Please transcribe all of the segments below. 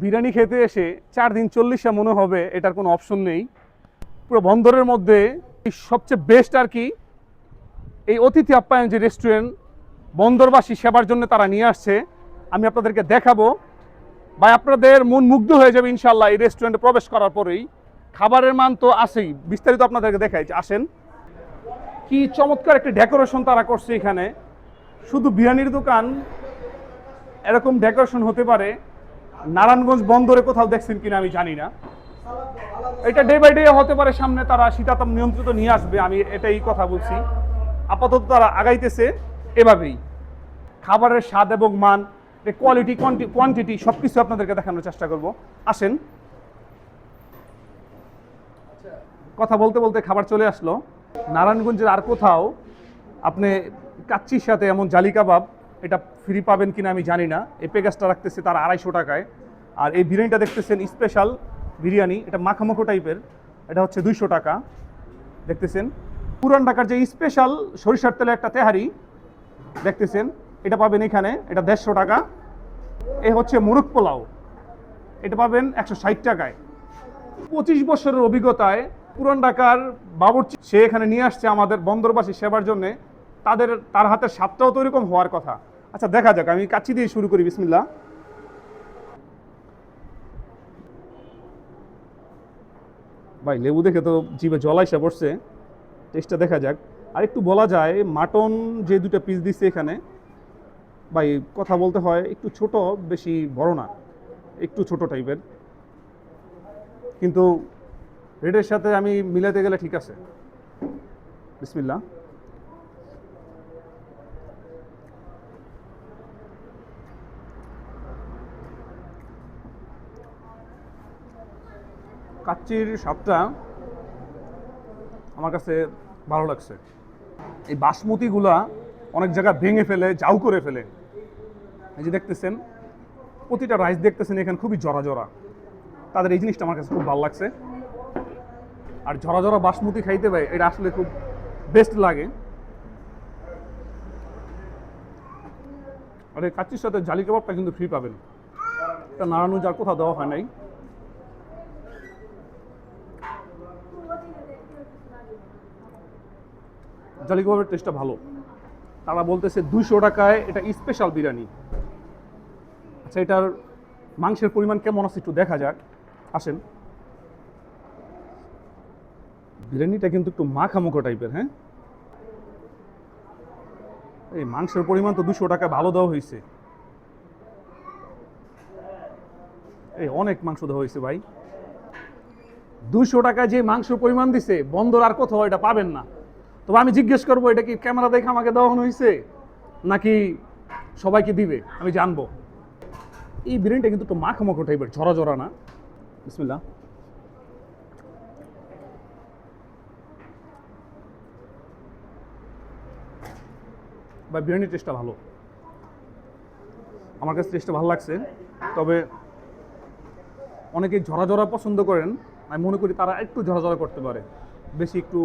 বিরিয়ানি খেতে এসে 4 দিন 40 মনে হবে এটার কোনো অপশন নেই। পুরো বন্দরের মধ্যে সবচেয়ে বেস্ট আর কি এই অতিথি আপ্যায়ন যে রেস্টুরেন্ট বন্দরবাসী সেবার জন্য তারা নিয়ে আসছে, আমি আপনাদেরকে দেখাবো। ভাই আপনাদের মন মুগ্ধ হয়ে যাবে ইনশাল্লাহ এই রেস্টুরেন্টে প্রবেশ করার পরেই। খাবারের মান তো আছেই, বিস্তারিত আপনাদেরকে দেখাই। আসেন, কি চমৎকার একটা ডেকোরেশন তারা করছে এখানে। শুধু বিরিয়ানির দোকান, এরকম ডেকোরেশন হতে পারে নারায়ণগঞ্জ বন্দরে কোথাও দেখছেন কিনা আমি জানি না। এটা ডে বাই ডে হতে পারে, সামনে তারা শীতাতাপ নিয়ন্ত্রিত নিয়ে আসবে, আমি এটাই কথা বলছি। আপাতত তারা আগাইতেছে এভাবেই। খাবারের স্বাদ এবং মান, কোয়ালিটি, কোয়ান্টিটি সব কিছু আপনাদেরকে দেখানোর চেষ্টা করব। আসেন, কথা বলতে বলতে খাবার চলে আসলো। নারায়ণগঞ্জের আর কোথাও আপনি কাচ্চির সাথে এমন জালি কাবাব এটা ফ্রি পাবেন কিনা আমি জানি না। এই প্যাকেজটা রাখতেছে তারা 250 টাকায়। আর এই বিরিয়ানিটা দেখতেছেন স্পেশাল বিরিয়ানি, এটা মাখামাখো টাইপের, এটা হচ্ছে 200 টাকা। দেখতেছেন পুরান ঢাকার যে স্পেশাল সরিষার তেলে একটা তেহারি দেখতেছেন, এটা পাবেন এখানে, এটা 150 টাকা। এ হচ্ছে মোরগ পোলাও, এটা পাবেন 160 টাকায়। 25 বছরের অভিজ্ঞতায় পুরান ঢাকার বাবুর্চি সে এখানে নিয়ে আসছে আমাদের বন্দরবাসী সেবার জন্যে। তার হাতের স্বাদটাও তো এরকম হওয়ার কথা। আচ্ছা দেখা যাক, আমি কাচ্চি দিয়ে শুরু করি। বিসমিল্লাহ। ভাই লেবু দেখে তো জিভে জল আইসা পড়ছে, টেস্টটা দেখা যাক। আর একটু বলা যায় মাটন যে 2টা পিস দিচ্ছে এখানে, ভাই কথা বলতে হয় একটু ছোট, বেশি বড় না, একটু ছোট টাইপের, কিন্তু রেটের সাথে আমি মিলাতে গেলে ঠিক আছে। বিসমিল্লাহ। কাচ্চির স্বাদটা আমার কাছে ভালো লাগছে। এই বাসমতিগুলা অনেক জায়গায় ভেঙে ফেলে, জাউ করে ফেলে। এই যে দেখতেছেন প্রতিটা রাইস দেখতেছেন এখানে খুবই জরা জরা, তাদের এই জিনিসটা আমার কাছে খুব ভালো লাগছে। আর জরা জরা বাসমতি খাইতে ভাই এটা আসলে খুব বেস্ট লাগে। আর এই কাচ্চির সাথে জালি কাবাবটা কিন্তু ফ্রি পাবেন, এটা নারায়ণগঞ্জ আর কোথাও দেওয়া হয় নাই। জালি কাবাবের টেস্টটা ভালো। তারা বলতেছে 200 টাকায় এটা স্পেশাল বিরিয়ানি। আচ্ছা, এটার মাংসের পরিমাণ কেমন আছে একটু দেখা যাক। আসেন, বিরিয়ানিটা কিন্তু একটু মাখামুখো টাইপের। হ্যাঁ, এই মাংসের পরিমাণ তো 200 টাকা ভালো দেওয়া হয়েছে। এই অনেক মাংস দেওয়া হয়েছে ভাই। 200 টাকায় যে মাংসের পরিমাণ দিছে বন্দর আর কোথাও এটা পাবেন না। তবে আমি জিজ্ঞেস করবো এটা কি ক্যামেরা দেখে আমাকে দেওয়া হয়েছে নাকি সবাইকে দিবে, আমি জানবো। এই বিরিয়ানিটা কিন্তু একটু মাখামাখো টাইপের, ঝরা ঝরা না। বিসমিল্লাহ। বা বিরিয়ানির টেস্টটা ভালো, আমার কাছে টেস্টটা ভালো লাগছে। তবে অনেকে ঝরা ঝরা পছন্দ করেন, আমি মনে করি তারা একটু ঝরা ঝরা করতে পারে, বেশি একটু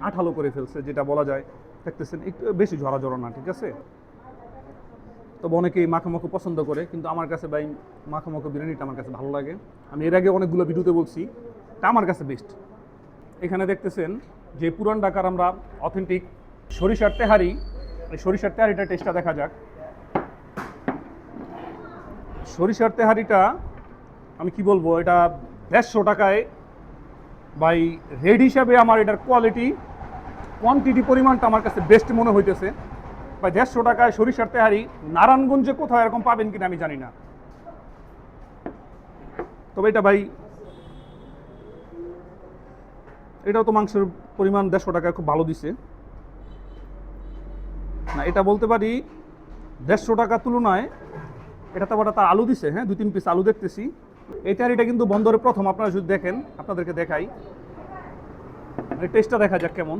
আঠালো করে ফেলছে যেটা বলা যায়। দেখতেছেন একটু বেশি ঝরা ঝরা না, ঠিক আছে। তবে অনেকেই মাখামাখো পছন্দ করে, কিন্তু আমার কাছে ভাই মাখামাখো বিরিয়ানিটা আমার কাছে ভালো লাগে। আমি এর আগে অনেকগুলো ভিডিওতে বলছি তা আমার কাছে বেস্ট। এখানে দেখতেছেন যে পুরান ঢাকার আমরা অথেন্টিক সরিষার তেহারি, এই সরিষার তেহারিটা টেস্টটা দেখা যাক। সরিষার তেহারিটা আমি কি বলবো, এটা 150 টাকায় বাই রেড হিসাবে আমার এটার কোয়ালিটি, কোয়ান্টিটি, পরিমাণটা আমার কাছে বেস্ট মনে হইতেছে। বা 150 টাকায় সরিষার তেহারি নারায়ণগঞ্জে কোথাও এরকম পাবেন কিনা আমি জানি না। তবে এটা ভাই, এটাও তো মাংসের পরিমাণ 150 টাকায় খুব ভালো দিছে না, এটা বলতে পারি 150 টাকার তুলনায় এটাতে আবার তার আলু দিছে। হ্যাঁ, 2-3 পিস আলু দেখতেছি। এই তেহারিটা কিন্তু বন্দরে প্রথম, আপনারা যদি দেখেন আপনাদেরকে দেখাই, টেস্টটা দেখা যাক কেমন।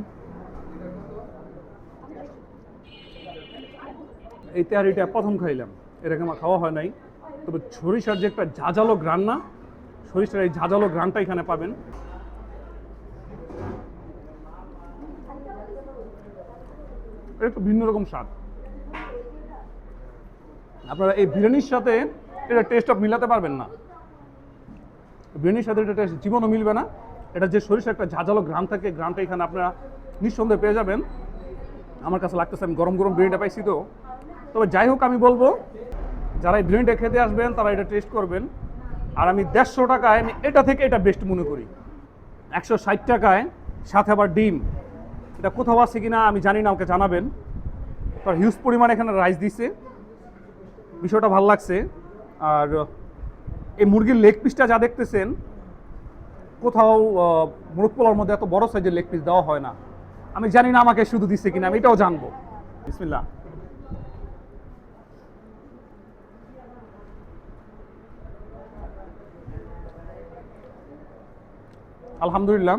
এই তেহারিটা প্রথম খাইলাম, এরকম আমার খাওয়া হয় নাই। তবে সরিষার যে একটা ঝাঁঝালো ঘ্রাণ না, সরিষার এই ঝাঁঝালো ঘ্রাণটা এখানে পাবেন। একটু ভিন্ন রকম স্বাদ। আপনারা এই বিরিয়ানির সাথে এটা টেস্ট অফ মিলাতে পারবেন না। বিরিয়ানির সাথে এটা জীবনও মিলবে না। এটা যে সরিষা একটা ঝাঁঝালো ঘ্রাণ থাকে, ঘ্রাণটা এখানে আপনারা নিঃসন্দেহে পেয়ে যাবেন। আমার কাছে লাগতেছে আমি গরম গরম বিরিয়ানিটা পাইছি তো। তবে যাই হোক, আমি বলবো যারা এই বিরিয়ানিটা খেতে আসবেন তারা এটা টেস্ট করবেন। আর আমি 150 টাকায় আমি এটা থেকে এটা বেস্ট মনে করি। 160 টাকায় সাথে আবার ডিম, এটা কোথাও আছে কিনা আমি জানি না, ওকে জানাবেন। তার হিউজ পরিমাণে এখানে রাইস দিছে, বিষয়টা ভালো লাগছে। আর এই মুরগির লেগ পিসটা যা দেখতেছেন, কোথাও মোরগ পোলাওর মধ্যে এত বড় সাইজের লেগ পিস দেওয়া হয় না। আমি জানি না আমাকে শুধু দিচ্ছে কিনা, আমি এটাও জানবো। বিসমিল্লাহ। আলহামদুলিল্লাহ,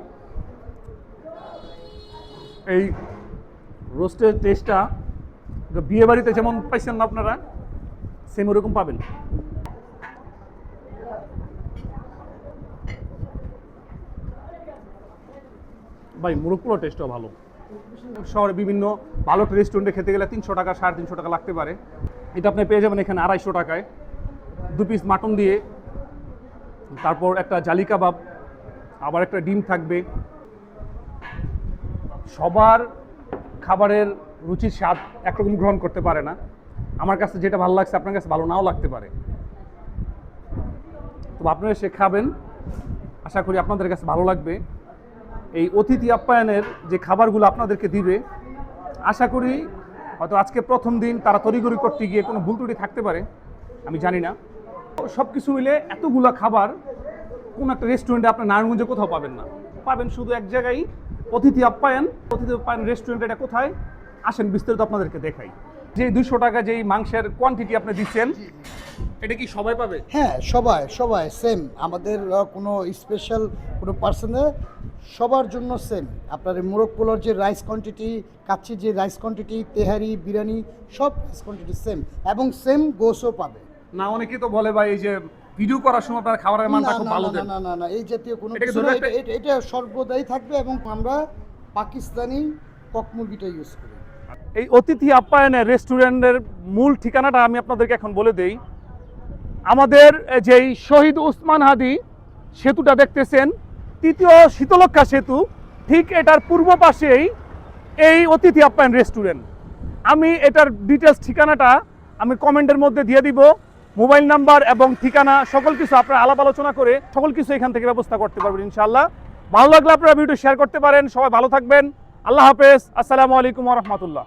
এই রোস্টের টেস্টটা বিয়ে বাড়িতে যেমন পাইছেন না আপনারা, সেম ওরকম পাবেন। ভাই মুরগ পোলাও টেস্টও ভালো। শহরে বিভিন্ন ভালো রেস্টুরেন্টে খেতে গেলে 300 টাকা 350 টাকা লাগতে পারে, এটা আপনি পেয়ে যাবেন এখানে 250 টাকায়। 2 পিস মাটন দিয়ে, তারপর একটা জালি কাবাব, আবার একটা ডিম থাকবে। সবার খাবারের রুচির স্বাদ একরকম গ্রহণ করতে পারে না। আমার কাছে যেটা ভালো লাগছে আপনার কাছে ভালো নাও লাগতে পারে। তো আপনারা এসে খাবেন, আশা করি আপনাদের কাছে ভালো লাগবে। এই অতিথি আপ্যায়নের যে খাবারগুলো আপনাদেরকে দিবে, আশা করি হয়তো আজকে প্রথম দিন তারা তড়িঘড়ি করতে গিয়ে কোনো ভুল ত্রুটি থাকতে পারে, আমি জানি না। সব কিছু মিলে এতগুলো খাবার কোন একটা রেস্টুরেন্টে আপনার নারায়ণগঞ্জে কোথাও পাবেন না, পাবেন শুধু এক জায়গায়, অতিথি আপ্যায়ন। অতিথি আপ্যায়ন রেস্টুরেন্ট, এটা কোথায় আসেন বিস্তারিত আপনাদেরকে দেখাই। যে 200 টাকা যেই মাংসের কোয়ান্টিটি আপনি দিচ্ছেন, এটা কি সবাই পাবে? হ্যাঁ, সবাই সেম। আমাদের কোনো স্পেশাল কোনো পার্সনে সবার জন্য সেম। আপনার এই মোরগ পোলাওর যে রাইস কোয়ান্টিটি, কাচ্চির যে রাইস কোয়ান্টিটি, তেহারি, বিরিয়ানি সব রাইস কোয়ান্টিটি সেম, এবং সেম গোসও পাবে। না, অনেকেই তো বলে ভাই এই যে ভিডিও করার সময় আপনার খাবারের মানটা খুব ভালো দেন। না, এই জাতীয় কোনো এটাকে কিছু ধরে না। রাখতে- এটা সর্বদাই থাকবে, এবং আমরা পাকিস্তানি কক মুরগিটা ইউজ করি। এই অতিথি আপ্যায়নের রেস্টুরেন্টের মূল ঠিকানাটা আমি আপনাদেরকে এখন বলে দেই। আমাদের যেই শহীদ ওসমান হাদি সেতুটা দেখতেছেন, 3য় শীতলক্ষা সেতু, ঠিক এটার পূর্ব পাশেই এই অতিথি আপ্যায়ন রেস্টুরেন্ট। আমি এটার ডিটেলস ঠিকানাটা আমি কমেন্টের মধ্যে দিয়ে দিব, মোবাইল নাম্বার এবং ঠিকানা সকল কিছু আপনারা আলাপ আলোচনা করে সকল কিছু এখান থেকে ব্যবস্থা করতে পারবেন ইনশাআল্লাহ। ভালো লাগলে আপনারা ভিডিও শেয়ার করতে পারেন। সবাই ভালো থাকবেন, আল্লাহ হাফেজ, আসসালামু আলাইকুম ওয়া রাহমাতুল্লাহ।